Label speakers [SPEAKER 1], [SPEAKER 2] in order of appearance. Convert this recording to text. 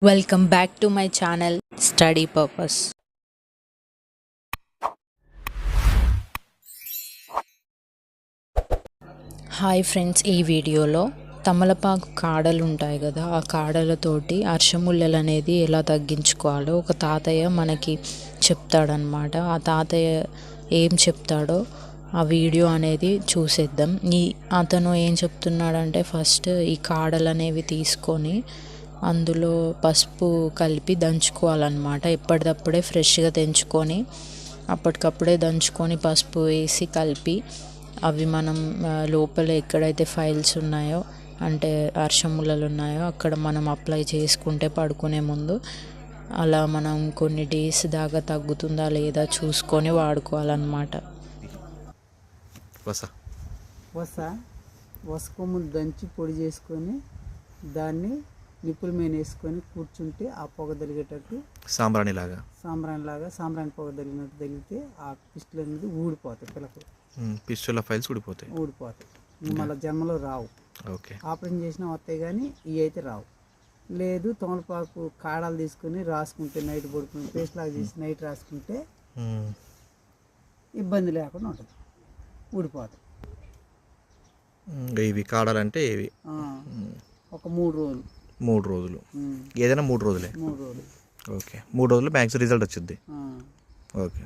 [SPEAKER 1] Welcome back to my channel Study Purpose. Hi friends, ఈ వీడియోలో తమలపాకు కాడలు ఉంటాయి కదా, ఆ కాడలతోటి అర్షముల్లలు అనేది ఎలా తగ్గించుకోవాలో ఒక తాతయ్య మనకి చెప్తాడనమాట. ఆ తాతయ్య ఏం చెప్తాడో ఆ వీడియో అనేది చూసేద్దాం. అతను ఏం చెప్తున్నాడంటే, ఫస్ట్ ఈ కాడలు అనేవి తీసుకొని అందులో పసుపు కలిపి దంచుకోవాలన్నమాట. ఎప్పటికప్పుడే ఫ్రెష్గా తెంచుకొని అప్పటికప్పుడే దంచుకొని పసుపు వేసి కలిపి అవి మనం లోపల ఎక్కడైతే ఫైల్స్ ఉన్నాయో, అంటే అర్షములలు ఉన్నాయో అక్కడ మనం అప్లై చేసుకుంటే పడుకునే ముందు అలా మనం కొన్ని డేస్ దాకా తగ్గుతుందా లేదా చూసుకొని వాడుకోవాలన్నమాట.
[SPEAKER 2] వసకొమ్ము దంచి పొడి చేసుకొని దాన్ని నిప్పుల మీద వేసుకొని కూర్చుంటే ఆ పొగ తగిలేటట్టు
[SPEAKER 3] సాంబ్రాణి
[SPEAKER 2] పొగ తగిలినట్టు తగిలితే ఆ పిస్టులు అనేది ఊడిపోతాయి.
[SPEAKER 3] పిస్టుల ఫైల్స్ ఊడిపోతాయి.
[SPEAKER 2] మళ్ళీ జన్మలో రావు.
[SPEAKER 3] ఓకే,
[SPEAKER 2] ఆపరేషన్ చేసినా వస్తాయి కానీ ఇవి అయితే రావు. లేదు, తమలపాకు కాడాలు తీసుకొని రాసుకుంటే నైట్ పడుకుని పేస్ట్ లాగా చేసి నైట్ రాసుకుంటే ఇబ్బంది లేకుండా ఉంటుంది, ఊడిపోతాయి.
[SPEAKER 3] ఇవి కాడాలంటే ఇవి
[SPEAKER 2] ఒక 3
[SPEAKER 3] రోజులు ఏదైనా 3 రోజులే.
[SPEAKER 2] 3 రోజులు.
[SPEAKER 3] ఓకే, 3 రోజులు మ్యాక్స్ రిజల్ట్ వచ్చింది. ఓకే.